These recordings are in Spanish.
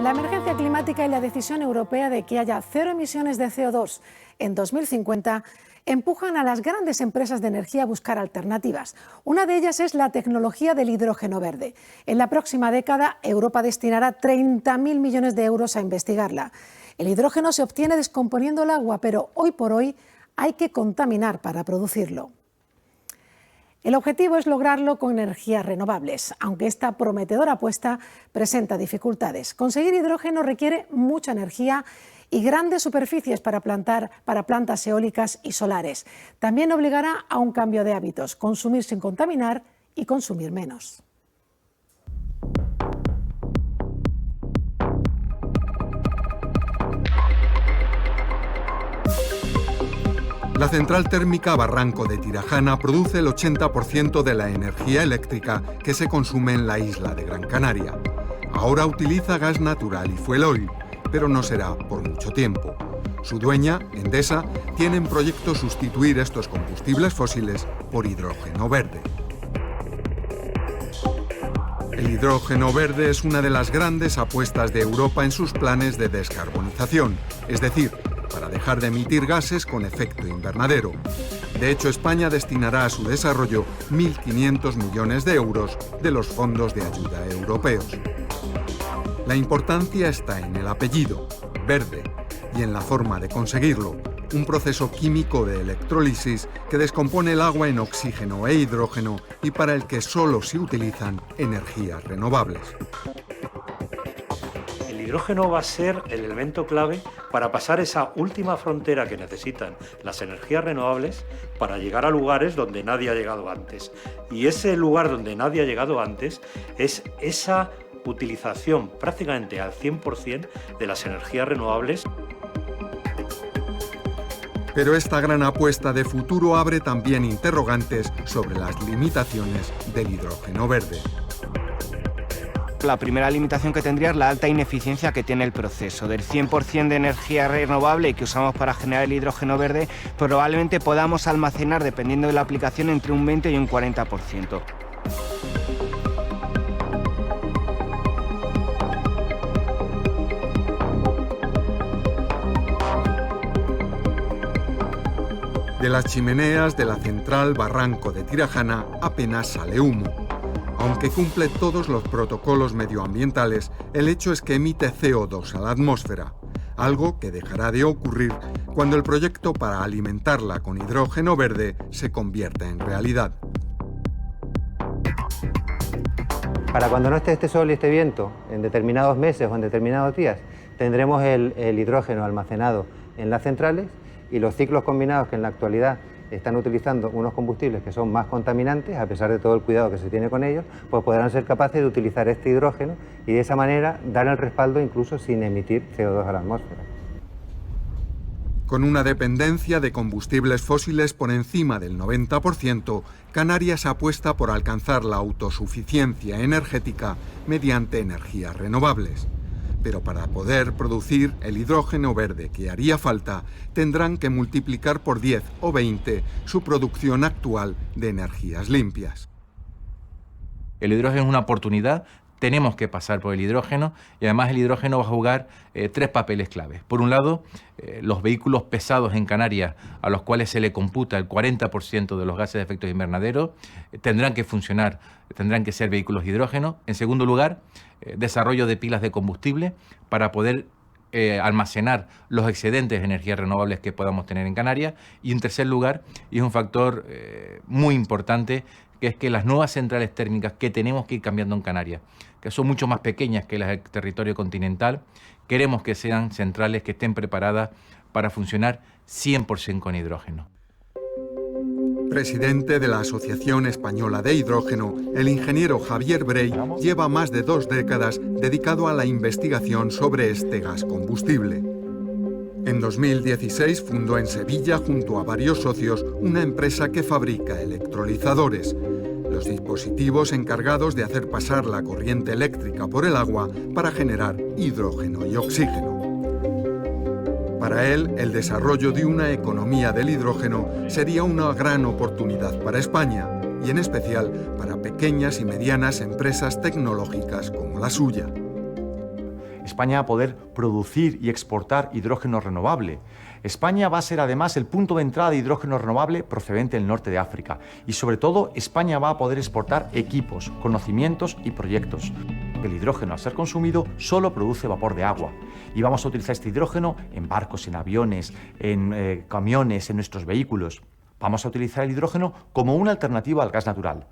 La emergencia climática y la decisión europea de que haya cero emisiones de CO2 en 2050 empujan a las grandes empresas de energía a buscar alternativas. Una de ellas es la tecnología del hidrógeno verde. En la próxima década, Europa destinará 30.000 millones de euros a investigarla. El hidrógeno se obtiene descomponiendo el agua, pero hoy por hoy hay que contaminar para producirlo. El objetivo es lograrlo con energías renovables, aunque esta prometedora apuesta presenta dificultades. Conseguir hidrógeno requiere mucha energía y grandes superficies para plantas eólicas y solares. También obligará a un cambio de hábitos, consumir sin contaminar y consumir menos. La central térmica Barranco de Tirajana produce el 80% de la energía eléctrica que se consume en la isla de Gran Canaria. Ahora utiliza gas natural y fuel oil, pero no será por mucho tiempo. Su dueña, Endesa, tiene en proyecto sustituir estos combustibles fósiles por hidrógeno verde. El hidrógeno verde es una de las grandes apuestas de Europa en sus planes de descarbonización, es decir, para dejar de emitir gases con efecto invernadero. De hecho, España destinará a su desarrollo 1.500 millones de euros de los fondos de ayuda europeos. La importancia está en el apellido, verde, y en la forma de conseguirlo, un proceso químico de electrólisis que descompone el agua en oxígeno e hidrógeno y para el que solo se utilizan energías renovables. El hidrógeno va a ser el elemento clave para pasar esa última frontera que necesitan las energías renovables para llegar a lugares donde nadie ha llegado antes. Y ese lugar donde nadie ha llegado antes es esa utilización prácticamente al 100% de las energías renovables. Pero esta gran apuesta de futuro abre también interrogantes sobre las limitaciones del hidrógeno verde. La primera limitación que tendría es la alta ineficiencia que tiene el proceso. Del 100% de energía renovable que usamos para generar el hidrógeno verde, probablemente podamos almacenar, dependiendo de la aplicación, entre un 20 y un 40%. De las chimeneas de la central Barranco de Tirajana apenas sale humo. Aunque cumple todos los protocolos medioambientales, el hecho es que emite CO2 a la atmósfera, algo que dejará de ocurrir cuando el proyecto para alimentarla con hidrógeno verde se convierta en realidad. Para cuando no esté este sol y este viento, en determinados meses o en determinados días, tendremos el hidrógeno almacenado en las centrales y los ciclos combinados que en la actualidad están utilizando unos combustibles que son más contaminantes, a pesar de todo el cuidado que se tiene con ellos, pues podrán ser capaces de utilizar este hidrógeno y de esa manera dar el respaldo incluso sin emitir CO2 a la atmósfera. Con una dependencia de combustibles fósiles por encima del 90%, Canarias apuesta por alcanzar la autosuficiencia energética mediante energías renovables. Pero para poder producir el hidrógeno verde que haría falta, tendrán que multiplicar por 10 o 20 su producción actual de energías limpias. El hidrógeno es una oportunidad, tenemos que pasar por el hidrógeno y además el hidrógeno va a jugar tres papeles claves. Por un lado, los vehículos pesados en Canarias, a los cuales se le computa el 40% de los gases de efecto invernadero, tendrán que funcionar, tendrán que ser vehículos de hidrógeno. En segundo lugar, desarrollo de pilas de combustible para poder almacenar los excedentes de energías renovables que podamos tener en Canarias. Y en tercer lugar, y es un factor muy importante, que es que las nuevas centrales térmicas que tenemos que ir cambiando en Canarias, que son mucho más pequeñas que las del territorio continental, queremos que sean centrales que estén preparadas para funcionar 100% con hidrógeno. Presidente de la Asociación Española de Hidrógeno, el ingeniero Javier Brey lleva más de 2 décadas dedicado a la investigación sobre este gas combustible. En 2016 fundó en Sevilla, junto a varios socios, una empresa que fabrica electrolizadores, los dispositivos encargados de hacer pasar la corriente eléctrica por el agua para generar hidrógeno y oxígeno. Para él, el desarrollo de una economía del hidrógeno sería una gran oportunidad para España y en especial para pequeñas y medianas empresas tecnológicas como la suya. España va a poder producir y exportar hidrógeno renovable. España va a ser además el punto de entrada de hidrógeno renovable procedente del norte de África. Y sobre todo, España va a poder exportar equipos, conocimientos y proyectos. El hidrógeno, al ser consumido, solo produce vapor de agua. Y vamos a utilizar este hidrógeno en barcos, en aviones, en camiones, en nuestros vehículos. Vamos a utilizar el hidrógeno como una alternativa al gas natural.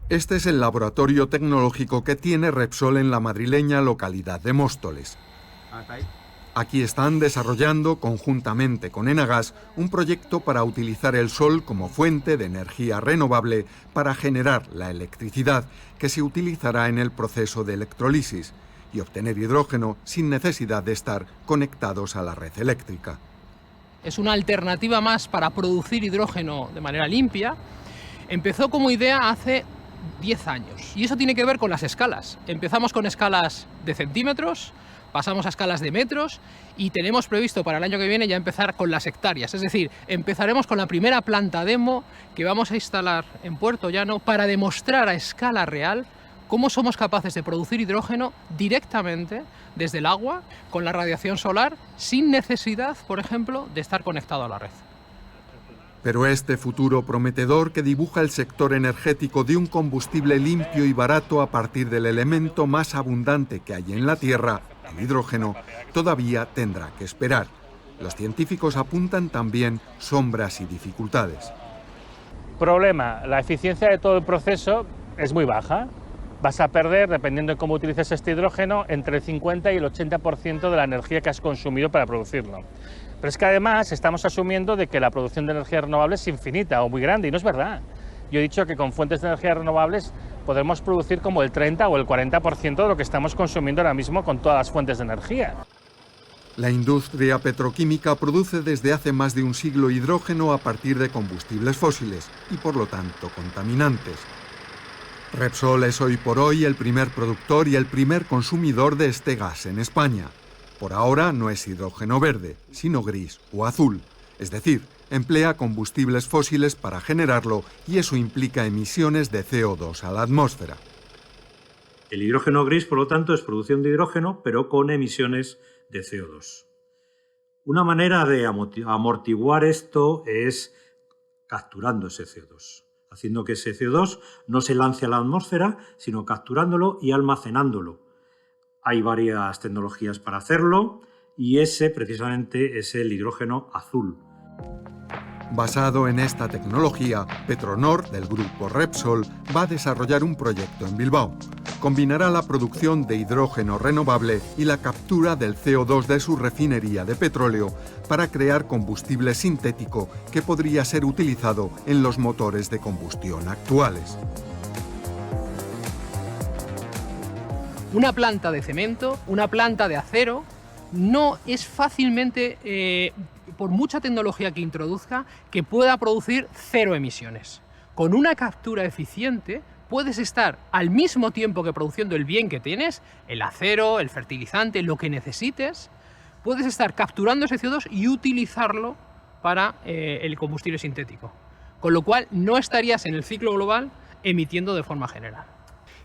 Este es el laboratorio tecnológico que tiene Repsol en la madrileña localidad de Móstoles. Aquí están desarrollando, conjuntamente con Enagas, un proyecto para utilizar el sol como fuente de energía renovable para generar la electricidad que se utilizará en el proceso de electrolisis y obtener hidrógeno sin necesidad de estar conectados a la red eléctrica. Es una alternativa más para producir hidrógeno de manera limpia. Empezó como idea hace 10 años y eso tiene que ver con las escalas. Empezamos con escalas de centímetros, pasamos a escalas de metros y tenemos previsto para el año que viene ya empezar con las hectáreas. Es decir, empezaremos con la primera planta demo que vamos a instalar en Puerto Llano para demostrar a escala real cómo somos capaces de producir hidrógeno directamente desde el agua con la radiación solar sin necesidad, por ejemplo, de estar conectado a la red. Pero este futuro prometedor que dibuja el sector energético de un combustible limpio y barato a partir del elemento más abundante que hay en la Tierra, el hidrógeno, todavía tendrá que esperar. Los científicos apuntan también sombras y dificultades. Problema, la eficiencia de todo el proceso es muy baja. Vas a perder, dependiendo de cómo utilices este hidrógeno, entre el 50 y el 80% de la energía que has consumido para producirlo. Pero es que además estamos asumiendo de que la producción de energía renovable es infinita o muy grande, y no es verdad. Yo he dicho que con fuentes de energía renovables podremos producir como el 30 o el 40% de lo que estamos consumiendo ahora mismo con todas las fuentes de energía. La industria petroquímica produce desde hace más de un siglo hidrógeno a partir de combustibles fósiles y por lo tanto contaminantes. Repsol es hoy por hoy el primer productor y el primer consumidor de este gas en España. Por ahora no es hidrógeno verde, sino gris o azul, es decir, emplea combustibles fósiles para generarlo y eso implica emisiones de CO2 a la atmósfera. El hidrógeno gris, por lo tanto, es producción de hidrógeno, pero con emisiones de CO2. Una manera de amortiguar esto es capturando ese CO2, haciendo que ese CO2 no se lance a la atmósfera, sino capturándolo y almacenándolo. Hay varias tecnologías para hacerlo y ese precisamente es el hidrógeno azul. Basado en esta tecnología, Petronor, del grupo Repsol, va a desarrollar un proyecto en Bilbao. Combinará la producción de hidrógeno renovable y la captura del CO2 de su refinería de petróleo para crear combustible sintético que podría ser utilizado en los motores de combustión actuales. Una planta de cemento, una planta de acero, no es fácilmente, por mucha tecnología que introduzca, que pueda producir cero emisiones. Con una captura eficiente puedes estar al mismo tiempo que produciendo el bien que tienes, el acero, el fertilizante, lo que necesites, puedes estar capturando ese CO2 y utilizarlo para el combustible sintético. Con lo cual no estarías en el ciclo global emitiendo de forma general.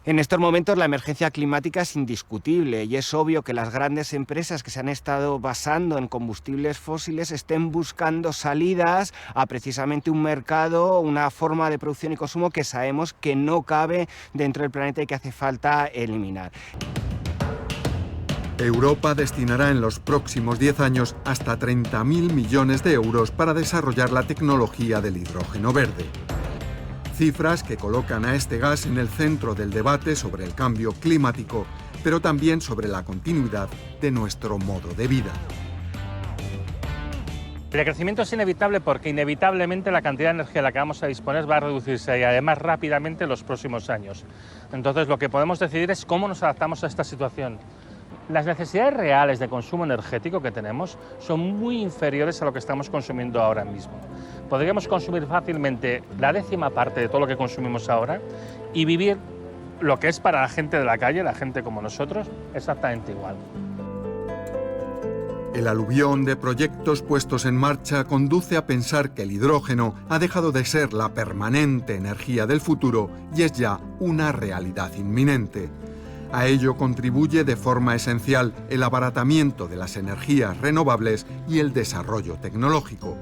En estos momentos la emergencia climática es indiscutible y es obvio que las grandes empresas que se han estado basando en combustibles fósiles estén buscando salidas a precisamente un mercado, una forma de producción y consumo que sabemos que no cabe dentro del planeta y que hace falta eliminar. Europa destinará en los próximos 10 años hasta 30.000 millones de euros para desarrollar la tecnología del hidrógeno verde. Cifras que colocan a este gas en el centro del debate sobre el cambio climático, pero también sobre la continuidad de nuestro modo de vida. El crecimiento es inevitable porque inevitablemente la cantidad de energía a la que vamos a disponer va a reducirse y además rápidamente en los próximos años. Entonces lo que podemos decidir es cómo nos adaptamos a esta situación. Las necesidades reales de consumo energético que tenemos son muy inferiores a lo que estamos consumiendo ahora mismo. Podríamos consumir fácilmente la 10ª parte de todo lo que consumimos ahora y vivir lo que es para la gente de la calle, la gente como nosotros, exactamente igual. El aluvión de proyectos puestos en marcha conduce a pensar que el hidrógeno ha dejado de ser la permanente energía del futuro y es ya una realidad inminente. A ello contribuye de forma esencial el abaratamiento de las energías renovables y el desarrollo tecnológico,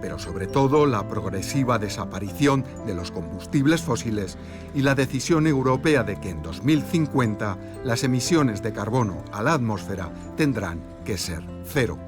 pero sobre todo la progresiva desaparición de los combustibles fósiles y la decisión europea de que en 2050 las emisiones de carbono a la atmósfera tendrán que ser cero.